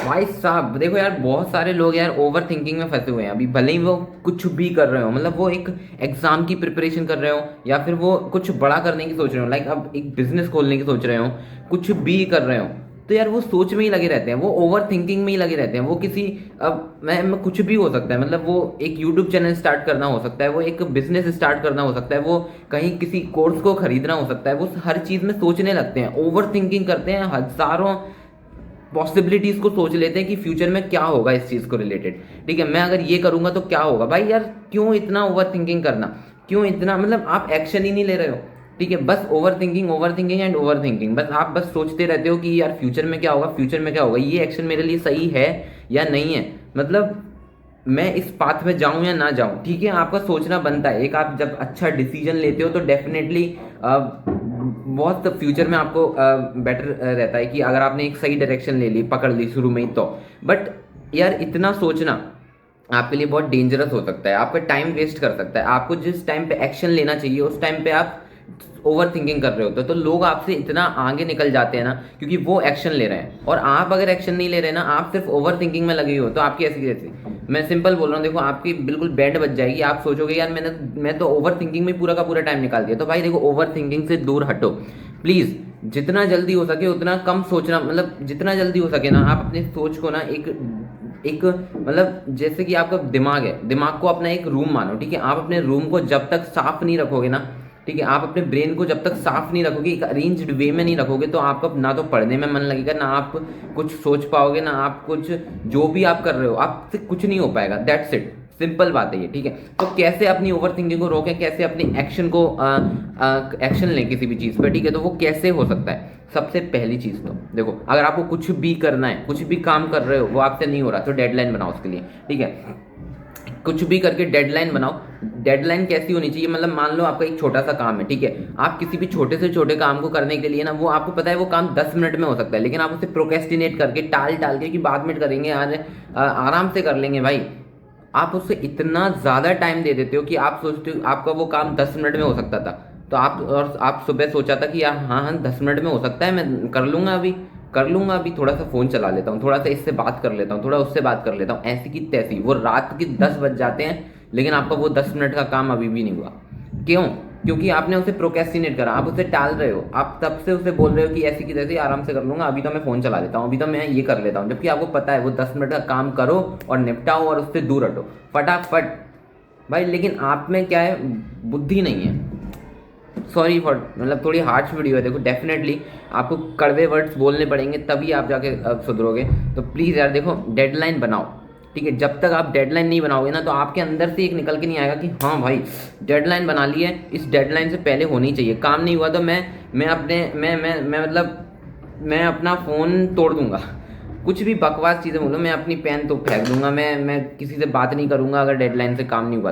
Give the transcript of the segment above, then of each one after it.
भाई साहब देखो यार, बहुत सारे लोग यार ओवर थिंकिंग में फंसे हुए हैं अभी, भले ही वो कुछ भी कर रहे हो, मतलब वो एक एग्जाम की प्रिपरेशन कर रहे हो या फिर वो कुछ बड़ा करने की सोच रहे हो, लाइक अब एक बिजनेस खोलने की सोच रहे हो, कुछ भी कर रहे हो, तो यार वो सोच में ही लगे रहते हैं, वो ओवर थिंकिंग में ही लगे रहते हैं। वो किसी, अब मैं कुछ भी हो सकता है, मतलब वो एक यूट्यूब चैनल स्टार्ट करना हो सकता है, वो एक बिजनेस स्टार्ट करना हो सकता है, वो कहीं किसी कोर्स को खरीदना हो सकता है, वो हर चीज़ में सोचने लगते हैं, ओवर थिंकिंग करते हैं, हजारों पॉसिबिलिटीज को सोच लेते हैं कि फ्यूचर में क्या होगा इस चीज़ को रिलेटेड। ठीक है, मैं अगर ये करूंगा तो क्या होगा। भाई यार क्यों इतना ओवर थिंकिंग करना, क्यों इतना, मतलब आप एक्शन ही नहीं ले रहे हो। ठीक है, बस over thinking and over thinking, बस आप बस सोचते रहते हो कि यार फ्यूचर में क्या होगा, फ्यूचर में क्या होगा, ये एक्शन मेरे लिए सही है या नहीं है, मतलब मैं इस पाथ में जाऊं या ना जाऊं। ठीक है, आपका सोचना बनता है, एक आप जब अच्छा डिसीजन लेते हो तो डेफिनेटली बहुत फ्यूचर में आपको बेटर रहता है कि अगर आपने एक सही डायरेक्शन ले ली, पकड़ ली शुरू में ही तो। बट यार इतना सोचना आपके लिए बहुत डेंजरस हो सकता है, आपका टाइम वेस्ट कर सकता है। आपको जिस टाइम पे एक्शन लेना चाहिए उस टाइम पे आप ओवर थिंकिंग कर रहे होते हो, तो लोग आपसे इतना आगे निकल जाते हैं ना, क्योंकि वो एक्शन ले रहे हैं और आप अगर एक्शन नहीं ले रहे ना, आप सिर्फ ओवर थिंकिंग में लगे हो, तो आपकी ऐसी कैसी, मैं सिंपल बोल रहा हूँ, देखो आपकी बिल्कुल बैंड बज जाएगी, आप सोचोगे यार मैं तो ओवर थिंकिंग में पूरा का पूरा टाइम निकाल दिया। तो भाई देखो, ओवर थिंकिंग से दूर हटो प्लीज, जितना जल्दी हो सके उतना कम सोचना, मतलब जितना जल्दी हो सके ना आप अपने सोच को ना एक एक मतलब जैसे कि आपका दिमाग है, दिमाग को अपना एक रूम मानो। ठीक है, आप अपने रूम को जब तक साफ नहीं रखोगे ना, ठीक है, आप अपने ब्रेन को जब तक साफ नहीं रखोगे, एक अरेंज्ड वे में नहीं रखोगे, तो आपका ना तो पढ़ने में मन लगेगा, ना आप कुछ सोच पाओगे, ना आप कुछ, जो भी आप कर रहे हो आपसे कुछ नहीं हो पाएगा। दैट्स इट, सिंपल बात है ये। ठीक है, तो कैसे अपनी ओवर थिंकिंग को रोकें, कैसे अपनी एक्शन को एक्शन लें किसी भी चीज़ पे। ठीक है, तो वो कैसे हो सकता है। सबसे पहली चीज़ तो देखो, अगर आपको कुछ भी करना है, कुछ भी काम कर रहे हो, वो आपसे नहीं हो रहा, तो डेडलाइन बनाओ उसके लिए। ठीक है, कुछ भी करके डेडलाइन बनाओ। डेडलाइन कैसी होनी चाहिए, मतलब मान लो आपका एक छोटा सा काम है, ठीक है, आप किसी भी छोटे से छोटे काम को करने के लिए ना, वो आपको पता है वो काम 10 मिनट में हो सकता है, लेकिन आप उसे प्रोक्रेस्टिनेट करके टाल टाल के कि बाद में करेंगे, आज आराम से कर लेंगे, भाई आप उससे इतना ज़्यादा टाइम दे देते हो कि आप सोचते हो आपका वो काम 10 मिनट में हो सकता था, तो आप सुबह सोचा था कि यार हाँ हाँ 10 मिनट में हो सकता है, मैं कर लूंगा अभी, थोड़ा सा फ़ोन चला लेता हूँ, थोड़ा सा इससे बात कर लेता हूँ, थोड़ा उससे बात कर लेता हूँ, ऐसी की तैसी, वो रात के 10 बज जाते हैं, लेकिन आपका वो 10 मिनट का काम अभी भी नहीं हुआ। क्यों? क्योंकि आपने उसे प्रोक्रेस्टिनेट करा, आप उसे टाल रहे हो, आप तब से उसे बोल रहे हो कि ऐसी की तैसी आराम से कर लूंगा, अभी तो मैं फ़ोन चला लेता हूँ, अभी तो मैं ये कर लेता हूँ, जबकि आपको पता है वो 10 मिनट का काम करो और निपटाओ और उससे दूर हटो फटाफट। भाई लेकिन आप में क्या है, बुद्धि नहीं है। सॉरी फॉर, मतलब थोड़ी हार्श वीडियो है, देखो डेफिनेटली आपको कड़वे वर्ड्स बोलने पड़ेंगे तभी आप जाके सुधरोगे। तो प्लीज़ यार देखो, डेडलाइन बनाओ। ठीक है, जब तक आप डेडलाइन नहीं बनाओगे ना, तो आपके अंदर से एक निकल के नहीं आएगा कि हाँ भाई डेडलाइन बना ली है, इस डेडलाइन से पहले होनी चाहिए, काम नहीं हुआ तो मैं अपने मैं मतलब मैं अपना फ़ोन तोड़ दूंगा, कुछ भी बकवास चीज़ें बोलो, मैं अपनी पेन तो फेंक दूंगा, मैं किसी से बात नहीं करूंगा अगर डेडलाइन से काम नहीं हुआ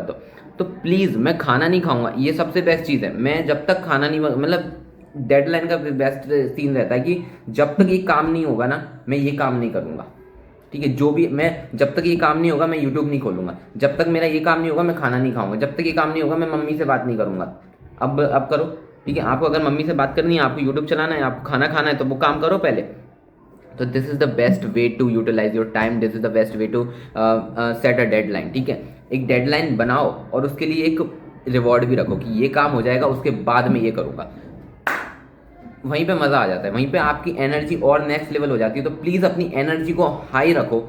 तो प्लीज़ मैं खाना नहीं खाऊंगा, ये सबसे बेस्ट चीज़ है। मैं जब तक खाना नहीं, मतलब डेडलाइन का बेस्ट सीन रहता है कि जब तक ये काम नहीं होगा ना, मैं ये काम नहीं करूंगा। ठीक है, जो भी मैं, जब तक ये काम नहीं होगा मैं यूट्यूब नहीं खोलूंगा, जब तक मेरा ये काम नहीं होगा मैं खाना नहीं खाऊंगा, जब तक ये काम नहीं होगा मैं मम्मी से बात नहीं करूंगा। अब करो। ठीक है, आपको अगर मम्मी से बात करनी है, आपको यूट्यूब चलाना है, आपको खाना खाना है, तो वो काम करो पहले। तो this is the best way to utilize your time, this is the best way to set a deadline. ठीक है, एक डेडलाइन बनाओ और उसके लिए एक रिवॉर्ड भी रखो कि ये काम हो जाएगा उसके बाद में ये करूँगा, वहीं पे मज़ा आ जाता है, वहीं पे आपकी एनर्जी और नेक्स्ट लेवल हो जाती है। तो प्लीज़ अपनी एनर्जी को हाई रखो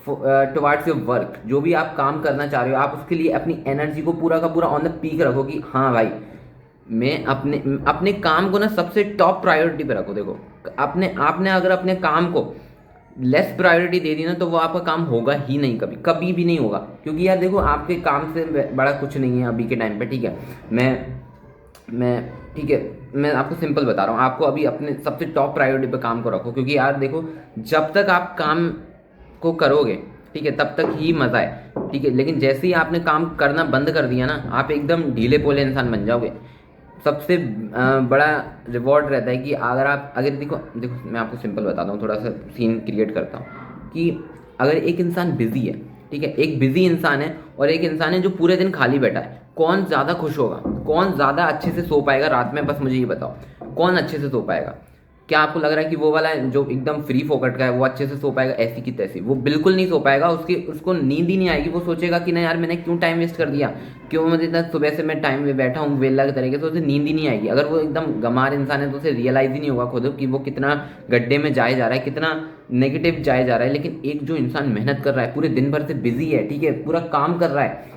टुवार्ड्स योर वर्क, जो भी आप काम करना चाह रहे हो, आप उसके लिए अपनी एनर्जी को पूरा का पूरा ऑन द पीक रखो कि हाँ भाई मैं अपने अपने काम को ना सबसे टॉप प्रायोरिटी पे रखो। देखो, अपने आपने अगर अपने काम को लेस प्रायोरिटी दे दी ना, तो वो आपका काम होगा ही नहीं, कभी कभी भी नहीं होगा, क्योंकि यार देखो आपके काम से बड़ा कुछ नहीं है अभी के टाइम पे। ठीक है, मैं ठीक है, मैं आपको सिंपल बता रहा हूँ, आपको अभी अपने सबसे टॉप प्रायोरिटी पे काम को रखो, क्योंकि यार देखो जब तक आप काम को करोगे, ठीक है, तब तक ही मज़ा है। ठीक है, लेकिन जैसे ही आपने काम करना बंद कर दिया ना, आप एकदम ढीले पोले इंसान बन जाओगे। सबसे बड़ा रिवॉर्ड रहता है कि अगर देखो देखो मैं आपको सिंपल बताता हूँ, थोड़ा सा सीन क्रिएट करता हूँ कि अगर एक इंसान बिजी है, ठीक है, एक बिजी इंसान है और एक इंसान है जो पूरे दिन खाली बैठा है, कौन ज़्यादा खुश होगा, कौन ज़्यादा अच्छे से सो पाएगा रात में, बस मुझे ये बताओ, कौन अच्छे से सो पाएगा। क्या आपको लग रहा है कि वो वाला जो एकदम फ्री फोकट का है वो अच्छे से सो पाएगा ऐसी की तैसी? वो बिल्कुल नहीं सो पाएगा, उसको नींद ही नहीं आएगी। वो सोचेगा कि नहीं यार मैंने क्यों टाइम वेस्ट कर दिया, क्यों मतलब इतना सुबह से मैं टाइम में बैठा हूँ वेला के तरीके से, उसे नींद ही नहीं आएगी। अगर वो एकदम गंवार इंसान है तो उसे रियलाइज ही नहीं होगा खुद कि वो कितना गड्ढे में जाए जा रहा है, कितना नेगेटिव जाए जा रहा है। लेकिन एक जो इंसान मेहनत कर रहा है, पूरे दिन भर से बिजी है, ठीक है, पूरा काम कर रहा है,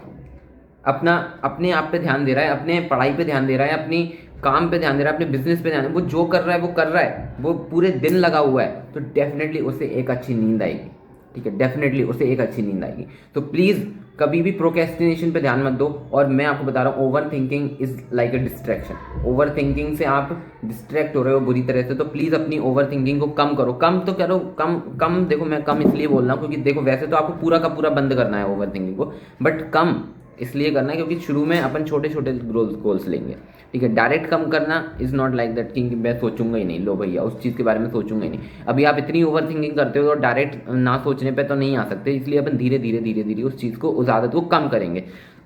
अपना अपने आप पे ध्यान दे रहा है, अपने पढ़ाई पे ध्यान दे रहा है, अपनी काम पे ध्यान दे रहा है, अपने बिजनेस पे ध्यान, वो जो कर रहा है वो कर रहा है, वो पूरे दिन लगा हुआ है, तो डेफिनेटली उसे एक अच्छी नींद आएगी। ठीक है, डेफिनेटली उसे एक अच्छी नींद आएगी। तो प्लीज़ कभी भी प्रोक्रेस्टिनेशन पे ध्यान मत दो। और मैं आपको बता रहा हूँ, over thinking is like a distraction. Over thinking से आप डिस्ट्रैक्ट हो रहे हो बुरी तरह से, तो प्लीज़ अपनी ओवर थिंकिंग को कम करो। कम तो करो, कम कम देखो, मैं कम इसलिए बोल रहा हूँ क्योंकि देखो वैसे तो आपको पूरा का पूरा बंद करना है ओवर थिंकिंग को, बट कम इसलिए करना है क्योंकि शुरू में अपन छोटे छोटे गोल्स लेंगे। ठीक है, डायरेक्ट कम करना इज़ नॉट लाइक दैट कि मैं सोचूंगा ही नहीं, लो भैया उस चीज़ के बारे में सोचूंगा ही नहीं। अभी आप इतनी ओवर थिंकिंग करते हो तो डायरेक्ट ना सोचने पे तो नहीं आ सकते, इसलिए अपन धीरे धीरे धीरे धीरे उस चीज़ को, उस आदत को कम करेंगे।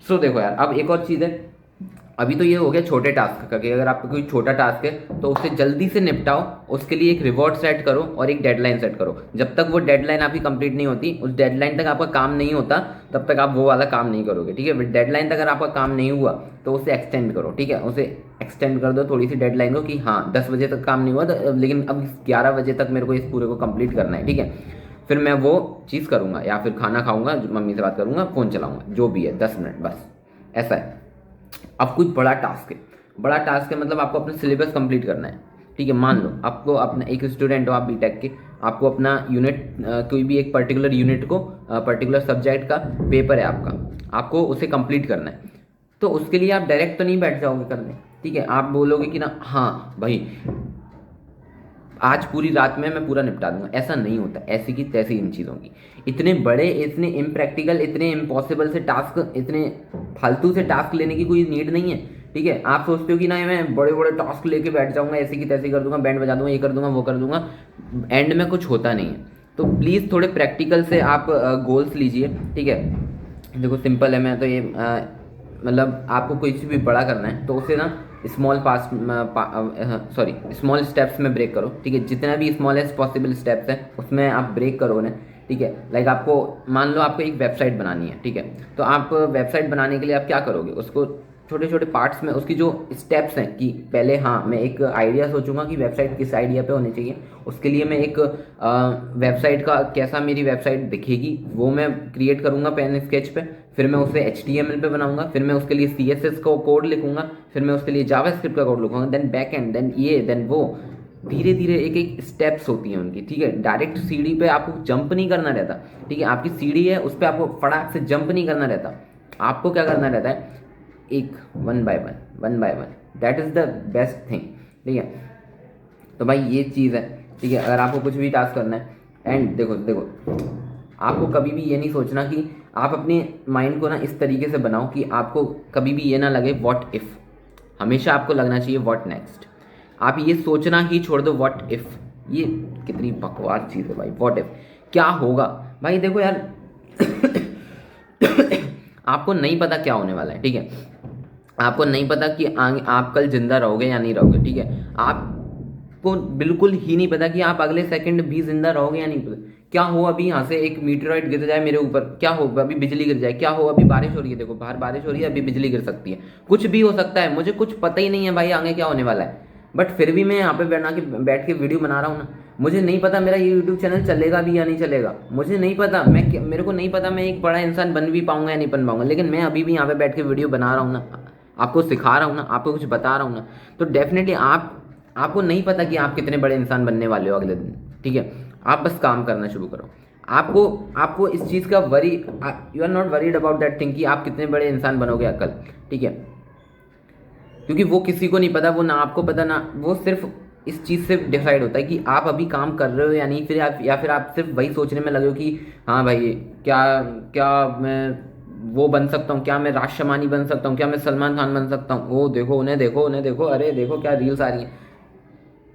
सो देखो यार, अब एक और चीज़ है। अभी तो ये हो गया छोटे टास्क का कि अगर आपका कोई छोटा टास्क है तो उसे जल्दी से निपटाओ, उसके लिए एक रिवॉर्ड सेट करो और एक डेडलाइन सेट करो। जब तक वो डेडलाइन आपकी कंप्लीट नहीं होती, उस डेडलाइन तक आपका काम नहीं होता, तब तक आप वो वाला काम नहीं करोगे। ठीक है, डेडलाइन तक अगर आपका काम नहीं हुआ तो उसे एक्सटेंड करो। ठीक है, उसे एक्सटेंड कर दो थोड़ी सी डेडलाइन को कि हाँ 10 बजे तक काम नहीं हुआ तो, लेकिन अब 11 बजे तक मेरे को इस पूरे को कंप्लीट करना है। ठीक है, फिर मैं वो चीज़ करूँगा या फिर खाना खाऊंगा, मम्मी से बात करूँगा, फ़ोन चलाऊँगा, जो भी है 10 मिनट बस, ऐसा है। अब कोई बड़ा टास्क है, बड़ा टास्क है मतलब आपको अपना सिलेबस कंप्लीट करना है। ठीक है, मान लो आपको अपना, एक स्टूडेंट हो आप बीटेक के, आपको अपना यूनिट, कोई भी एक पर्टिकुलर यूनिट को, पर्टिकुलर सब्जेक्ट का पेपर है आपका, आपको उसे कंप्लीट करना है। तो उसके लिए आप डायरेक्ट तो नहीं बैठ जाओगे करने। ठीक है, आप बोलोगे कि ना हाँ भाई आज पूरी रात में मैं पूरा निपटा दूंगा, ऐसा नहीं होता। ऐसी की तैसी इन चीज़ों की, इतने बड़े, इतने इम्प्रैक्टिकल, इतने इम्पॉसिबल से टास्क, इतने फालतू से टास्क लेने की कोई नीड नहीं है। ठीक है, आप सोचते हो कि ना मैं बड़े बड़े टास्क लेके बैठ जाऊंगा, ऐसी की तैसी कर दूंगा, बैंड बजा दूंगा, ये कर दूंगा, वो कर दूंगा, एंड में कुछ होता नहीं है। तो प्लीज़ थोड़े प्रैक्टिकल से आप गोल्स लीजिए। ठीक है, देखो सिंपल है, मैं तो ये मतलब आपको कुछ भी बड़ा करना है तो उसे ना स्मॉल स्मॉल स्टेप्स में ब्रेक करो। ठीक है, जितना भी स्मॉलेस्ट पॉसिबल स्टेप्स हैं उसमें आप ब्रेक करो उन्हें। ठीक है, लाइक आपको मान लो आपको एक वेबसाइट बनानी है। ठीक है, तो आप वेबसाइट बनाने के लिए आप क्या करोगे, उसको छोटे छोटे पार्ट्स में, उसकी जो स्टेप्स हैं कि पहले हाँ मैं एक आइडिया सोचूंगा कि वेबसाइट किस आइडिया पे होनी चाहिए, उसके लिए मैं एक वेबसाइट का, कैसा मेरी वेबसाइट दिखेगी वो मैं क्रिएट करूंगा पेन स्केच पे, फिर मैं उसे HTML पे बनाऊंगा, फिर मैं उसके लिए CSS का कोड लिखूंगा, फिर मैं उसके लिए जावास्क्रिप्ट का कोड लिखूंगा, देन बैक एंड, देन ये, देन वो, धीरे धीरे एक एक स्टेप्स होती हैं उनकी। ठीक है, डायरेक्ट सीढ़ी पे आपको जंप नहीं करना रहता। ठीक है, आपकी सीढ़ी है उस पर आपको फटाक से जंप नहीं करना रहता। आपको क्या करना रहता है, एक one by one, that is the best thing. ठीक है, तो भाई ये चीज़ है। ठीक है, अगर आपको कुछ भी टास्क करना है, एंड देखो आपको कभी भी ये नहीं सोचना कि आप अपने माइंड को ना इस तरीके से बनाओ कि आपको कभी भी ये ना लगे व्हाट इफ़, हमेशा आपको लगना चाहिए व्हाट नेक्स्ट। आप ये सोचना ही छोड़ दो व्हाट इफ़, ये कितनी बकवास चीज़ है भाई। व्हाट इफ़ क्या होगा भाई, देखो यार आपको नहीं पता क्या होने वाला है। ठीक है, आपको नहीं पता कि आप कल जिंदा रहोगे या नहीं रहोगे। ठीक है, आपको बिल्कुल ही नहीं पता कि आप अगले सेकंड भी जिंदा रहोगे या नहीं पता। क्या हो अभी यहाँ से एक मीटेरॉइड गिर जाए मेरे ऊपर, क्या हो अभी बिजली गिर जाए, क्या हो अभी बारिश हो रही है, देखो बाहर बारिश हो रही है, अभी बिजली गिर सकती है, कुछ भी हो सकता है, मुझे कुछ पता ही नहीं है भाई आगे क्या होने वाला है। बट फिर भी मैं यहाँ पे बैठ के वीडियो बना रहा हूँ ना। मुझे नहीं पता मेरा ये यूट्यूब चैनल चलेगा भी या नहीं चलेगा, मुझे नहीं पता, मेरे को नहीं पता मैं एक बड़ा इंसान बन भी पाऊंगा या नहीं बन पाऊंगा, लेकिन मैं अभी भी यहाँ पे बैठ के वीडियो बना रहा हूँ ना, आपको सिखा रहा हूँ ना, आपको कुछ बता रहा हूँ ना। तो डेफिनेटली आपको नहीं पता कि आप कितने बड़े इंसान बनने वाले हो अगले दिन। ठीक है, आप बस काम करना शुरू करो। आपको इस चीज़ का you are not worried about that thing कि आप कितने बड़े इंसान बनोगे कल। ठीक है, क्योंकि वो किसी को नहीं पता, वो ना आपको पता ना, वो सिर्फ इस चीज़ से डिसाइड होता है कि आप अभी काम कर रहे हो या नहीं, फिर आप सिर्फ वही सोचने में लगे हो कि हाँ भाई क्या क्या मैं वो बन सकता हूँ, क्या मैं राज शमानी बन सकता हूँ, क्या मैं सलमान खान बन सकता हूँ, वो देखो उन्हें देखो, अरे देखो क्या रील्स आ रही हैं,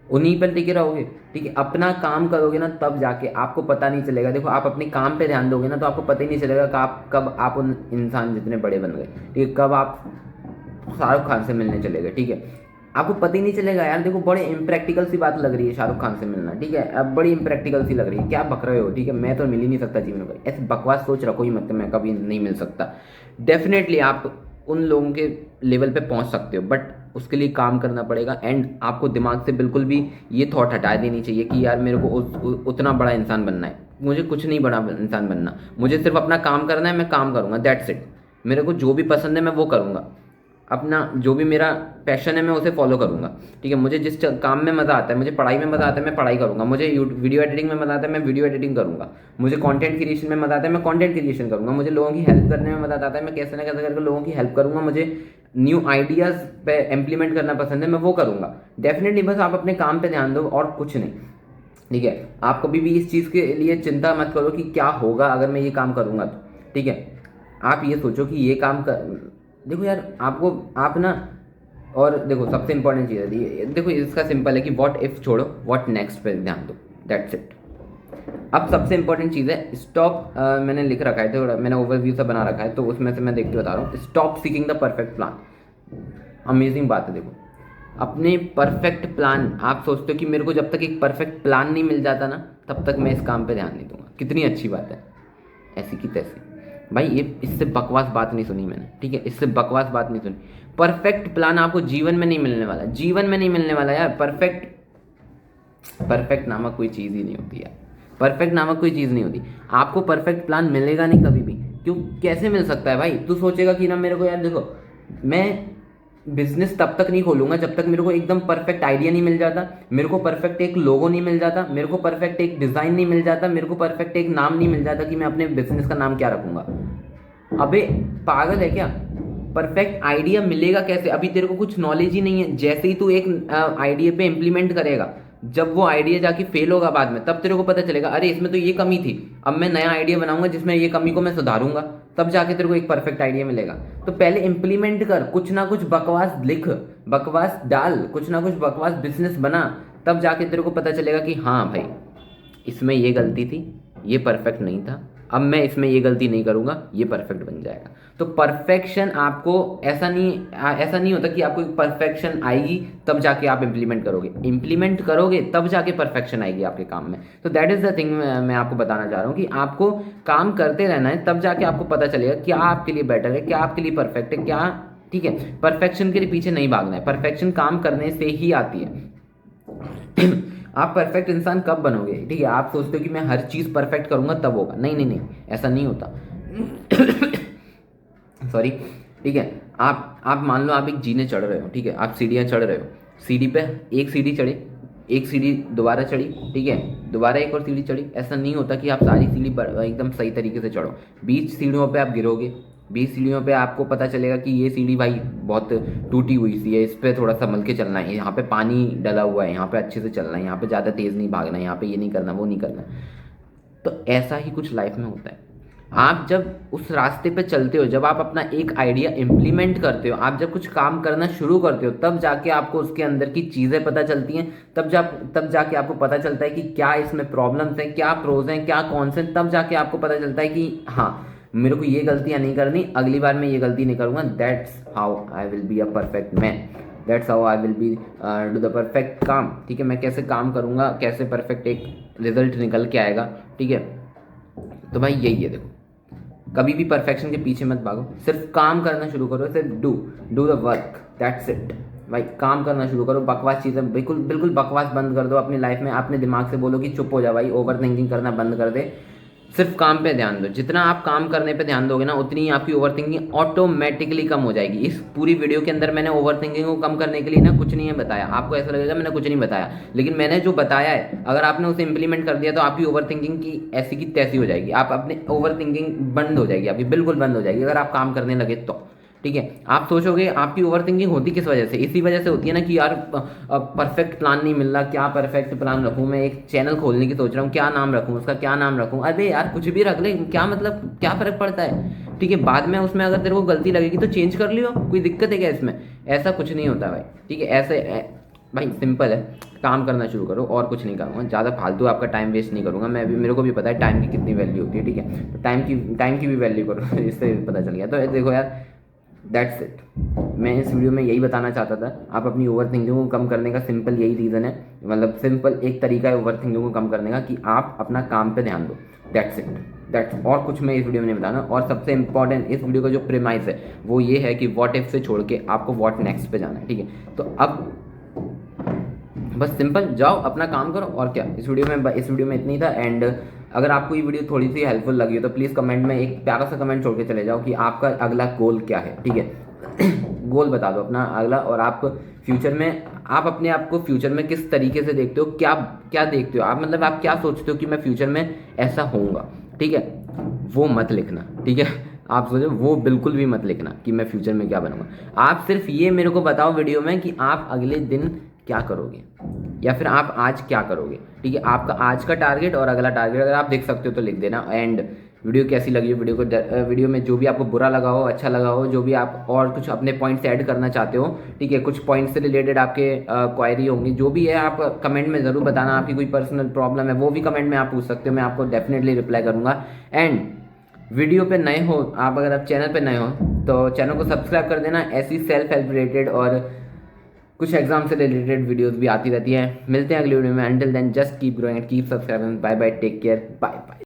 उन्हीं पर टिके रहोगे। ठीक है, अपना काम करोगे ना तब जाके आपको पता नहीं चलेगा। देखो आप अपने काम पे ध्यान दोगे ना तो आपको पता ही नहीं चलेगा कि आप कब आप उन इंसान जितने बड़े बन गए। ठीक है, कब आप शाहरुख खान से मिलने चले गए। ठीक है, आपको पता ही नहीं चलेगा यार। देखो बड़े इम्प्रैक्टिकल सी बात लग रही है शाहरुख खान से मिलना, ठीक है, अब बड़ी इम्प्रैक्टिकल सी लग रही है, क्या बक रहे हो, ठीक है, मैं तो मिल ही नहीं सकता जीवन में, ऐसी बकवास सोच रखो ही मत, मैं कभी नहीं मिल सकता। डेफिनेटली आप उन लोगों के लेवल पे पहुंच सकते हो, बट उसके लिए काम करना पड़ेगा। एंड आपको दिमाग से बिल्कुल भी ये थॉट हटा देनी चाहिए कि यार मेरे को उतना बड़ा इंसान बनना है, मुझे कुछ नहीं बड़ा इंसान बनना, मुझे सिर्फ अपना काम करना है, मैं काम करूँगा, दैट्स इट। मेरे को जो भी पसंद है मैं वो करूँगा, अपना जो भी मेरा पैशन है मैं उसे फॉलो करूँगा, ठीक है। मुझे जिस काम में मज़ा आता है, मुझे पढ़ाई में मज़ा आता है, मैं पढ़ाई करूँगा, मुझे वीडियो एडिटिंग में मज़ा आता है, मैं वीडियो एडिटिंग करूँगा, मुझे कंटेंट क्रिएशन में मज़ा आता है, मैं कंटेंट क्रिएशन करूँगा, मुझे लोगों की हेल्प करने में मज़ा आता है, मैं कैसे ना कैसे करके लोगों की हेल्प करूँगा, मुझे न्यू आइडियाज़ पे इम्प्लीमेंट करना पसंद है, मैं वो करूँगा। डेफिनेटली बस आप अपने काम पे ध्यान दो और कुछ नहीं, ठीक है। आप कभी भी इस चीज़ के लिए चिंता मत करो कि क्या होगा अगर मैं ये काम करूँगा तो, ठीक है। आप ये सोचो कि ये काम कर, देखो यार आपको, आप ना, और देखो सबसे इंपॉर्टेंट चीज़ है, देखो इसका सिंपल है कि व्हाट इफ छोड़ो, व्हाट नेक्स्ट पे ध्यान दो, दैट्स इट। अब सबसे इंपॉर्टेंट चीज़ है स्टॉप, मैंने लिख रखा है, थोड़ा मैंने ओवरव्यू सा बना रखा है, तो उसमें से मैं देख के बता रहा हूँ, stop seeking the perfect plan. Amazing बात है, देखो अपने परफेक्ट प्लान, आप सोचते हो कि मेरे को जब तक एक परफेक्ट प्लान नहीं मिल जाता ना तब तक मैं इस काम पे ध्यान नहीं दूंगा, कितनी अच्छी बात है, ऐसी की तैसी। भाई ये इससे बकवास बात नहीं सुनी मैंने, ठीक है, इससे बकवास बात नहीं सुनी। परफेक्ट प्लान आपको जीवन में नहीं मिलने वाला, जीवन में नहीं मिलने वाला यार। परफेक्ट नामक कोई चीज़ ही नहीं होती यार, परफेक्ट नामक कोई चीज़ नहीं होती। आपको परफेक्ट प्लान मिलेगा नहीं कभी भी, क्यों, कैसे मिल सकता है भाई। तू सोचेगा कि ना मेरे को यार, देखो मैं बिजनेस तब तक नहीं खोलूंगा जब तक मेरे को एकदम परफेक्ट आइडिया नहीं मिल जाता, मेरे को परफेक्ट एक लोगो नहीं मिल जाता, मेरे को परफेक्ट एक डिज़ाइन नहीं मिल जाता, मेरे को परफेक्ट एक नाम नहीं मिल जाता कि मैं अपने बिजनेस का नाम क्या रखूंगा। अबे पागल है क्या, परफेक्ट आइडिया मिलेगा कैसे, अभी तेरे को कुछ नॉलेज ही नहीं है। जैसे ही तू एक आइडिया पे इम्प्लीमेंट करेगा, जब वो आइडिया जाके फेल होगा बाद में, तब तेरे को पता चलेगा अरे इसमें तो ये कमी थी, अब मैं नया आइडिया बनाऊंगा जिसमें ये कमी को मैं सुधारूंगा, तब जाके तेरे को एक परफेक्ट आइडिया मिलेगा। तो पहले इंप्लीमेंट कर, कुछ ना कुछ बकवास लिख, बकवास डाल, कुछ ना कुछ बकवास बिजनेस बना, तब जाके तेरे को पता चलेगा कि हाँ भाई इसमें ये गलती थी, ये परफेक्ट नहीं था, अब मैं इसमें ये गलती नहीं करूँगा, ये परफेक्ट बन जाएगा। तो परफेक्शन आपको ऐसा नहीं होता कि आपको परफेक्शन आएगी तब जाके आप इम्प्लीमेंट करोगे तब जाके परफेक्शन आएगी आपके काम में। तो दैट इज़ द थिंग मैं आपको बताना चाह रहा हूँ कि आपको काम करते रहना है, तब जाके आपको पता चलेगा क्या आपके लिए बेटर है, क्या आपके लिए परफेक्ट है, क्या, ठीक है। परफेक्शन के लिए पीछे नहीं भागना है, परफेक्शन काम करने से ही आती है। आप परफेक्ट इंसान कब बनोगे, ठीक है, आप सोचते हो कि मैं हर चीज़ परफेक्ट करूंगा तब होगा, नहीं नहीं नहीं, ऐसा नहीं होता। सॉरी, ठीक है। आप मान लो आप एक जीने चढ़ रहे हो, ठीक है, आप सीढ़ियाँ चढ़ रहे हो, सीढ़ी पे एक सीढ़ी चढ़े, एक सीढ़ी दोबारा चढ़ी, ठीक है, दोबारा एक और सीढ़ी चढ़ी, ऐसा नहीं होता कि आप सारी सीढ़ी एकदम सही तरीके से चढ़ो, 20 सीढ़ियों पे आप गिरोगे, 20 सीढ़ियों पे आपको पता चलेगा कि ये सीढ़ी भाई बहुत टूटी हुई सी है, इस पर थोड़ा संभल के चलना है, यहाँ पे पानी डला हुआ है, यहाँ पे अच्छे से चलना है, यहाँ पे ज़्यादा तेज़ नहीं भागना है, यहाँ पे ये नहीं करना, वो नहीं करना। तो ऐसा ही कुछ लाइफ में होता है। आप जब उस रास्ते पे चलते हो, जब आप अपना एक आइडिया इम्प्लीमेंट करते हो, आप जब कुछ काम करना शुरू करते हो, तब जाके आपको उसके अंदर की चीज़ें पता चलती हैं, तब जाके आपको पता चलता है कि क्या इसमें प्रॉब्लम्स हैं, क्या प्रोज हैं, क्या कॉन्स हैं, तब जाके आपको पता चलता है कि हाँ मेरे को ये गलतियाँ नहीं करनी, अगली बार मैं ये गलती नहीं करूँगा। That's how I will be a perfect man, that's how I will be do the perfect काम, ठीक है। मैं कैसे काम करूँगा, कैसे परफेक्ट एक रिजल्ट निकल के आएगा, ठीक है। तो भाई यही है, देखो कभी भी परफेक्शन के पीछे मत भागो, सिर्फ काम करना शुरू करो, सिर्फ do the work, that's it. भाई काम करना शुरू करो, बकवास चीज़ें बिल्कुल बकवास बंद कर दो अपनी लाइफ में। अपने दिमाग से बोलो कि चुप हो जा भाई, ओवर थिंकिंग करना बंद कर दे, सिर्फ काम पे ध्यान दो। जितना आप काम करने पे ध्यान दोगे ना, उतनी ही आपकी ओवर थिंकिंग ऑटोमेटिकली कम हो जाएगी। इस पूरी वीडियो के अंदर मैंने ओवर थिंकिंग को कम करने के लिए ना कुछ नहीं है बताया, आपको ऐसा लगेगा मैंने कुछ नहीं बताया, लेकिन मैंने जो बताया है अगर आपने उसे इंप्लीमेंट कर दिया तो आपकी ओवर थिंकिंग की ऐसी की तैसी हो जाएगी। आप अपने ओवर थिंकिंग बंद हो जाएगी, आपकी बिल्कुल बंद हो जाएगी अगर आप काम करने लगे तो, ठीक है। आप सोचोगे आपकी ओवर थिंकिंग होती किस वजह से, इसी वजह से होती है ना कि यार परफेक्ट प्लान नहीं मिल रहा, क्या परफेक्ट प्लान रखूँ, मैं एक चैनल खोलने की सोच रहा हूँ, क्या नाम रखूँ, उसका क्या नाम रखूँ, अरे यार कुछ भी रख ले, क्या मतलब, क्या फ़र्क पड़ता है, ठीक है। बाद में उसमें अगर तेरे को गलती लगेगी तो चेंज कर लियो, कोई दिक्कत है क्या इसमें, ऐसा कुछ नहीं होता भाई, ठीक है। भाई सिंपल है, काम करना शुरू करो और कुछ नहीं करूँगा, ज़्यादा फालतू आपका टाइम वेस्ट नहीं करूँगा। मैं भी, मेरे को भी पता है टाइम की कितनी वैल्यू होती है, ठीक है, तो टाइम की भी वैल्यू करो। इससे पता चल गया। तो देखो यार दैट्स इट। मैं इस वीडियो में यही बताना चाहता था। आप अपनी ओवर थिंकिंग को कम करने का सिंपल यही रीज़न है, मतलब सिंपल एक तरीका है ओवर थिंकिंग को कम करने का, कि आप अपना काम पे ध्यान दो। दैट्स इट, दैट्स, और कुछ मैं इस वीडियो में नहीं बताना। और सबसे इंपॉर्टेंट इस वीडियो का जो प्रेमाइस है वो ये है कि व्हाट इफ से छोड़ के आपको व्हाट नेक्स्ट पे जाना है, ठीक है। तो अब बस सिंपल जाओ अपना काम करो, और क्या। इस वीडियो में इतना ही था। एंड अगर आपको ये वीडियो थोड़ी सी हेल्पफुल लगी हो तो प्लीज़ कमेंट में एक प्यारा सा कमेंट छोड़ के चले जाओ कि आपका अगला गोल क्या है, ठीक है। गोल बता दो अपना अगला, और आप फ्यूचर में, आप अपने आप को फ्यूचर में किस तरीके से देखते हो, क्या क्या देखते हो आप, मतलब आप क्या सोचते हो कि मैं फ्यूचर में ऐसा होऊंगा, ठीक है। वो मत लिखना, ठीक है। आप सोचो वो बिल्कुल भी मत लिखना कि मैं फ्यूचर में क्या बनूंगा। आप सिर्फ ये मेरे को बताओ वीडियो में कि आप अगले दिन क्या करोगे, या फिर आप आज क्या करोगे, ठीक है। आपका आज का टारगेट और अगला टारगेट अगर आप देख सकते हो तो लिख देना। एंड वीडियो कैसी लगी हो, वीडियो में जो भी आपको बुरा लगा हो, अच्छा लगा हो, जो भी आप और कुछ अपने पॉइंट्स ऐड करना चाहते हो, ठीक है, कुछ पॉइंट्स से रिलेटेड आपके क्वायरी होंगी, जो भी है आप कमेंट में ज़रूर बताना। आपकी कोई पर्सनल प्रॉब्लम है वो भी कमेंट में आप पूछ सकते हो, मैं आपको डेफिनेटली रिप्लाई करूँगा। एंड वीडियो पे नए हो आप, अगर आप चैनल पे नए हो तो चैनल को सब्सक्राइब कर देना। ऐसी सेल्फ हेल्प रिलेटेड और कुछ एग्जाम से रिलेटेड वीडियोस भी आती रहती हैं। मिलते हैं अगली वीडियो में। Until then just keep growing and keep subscribing. Bye bye, take care, bye bye.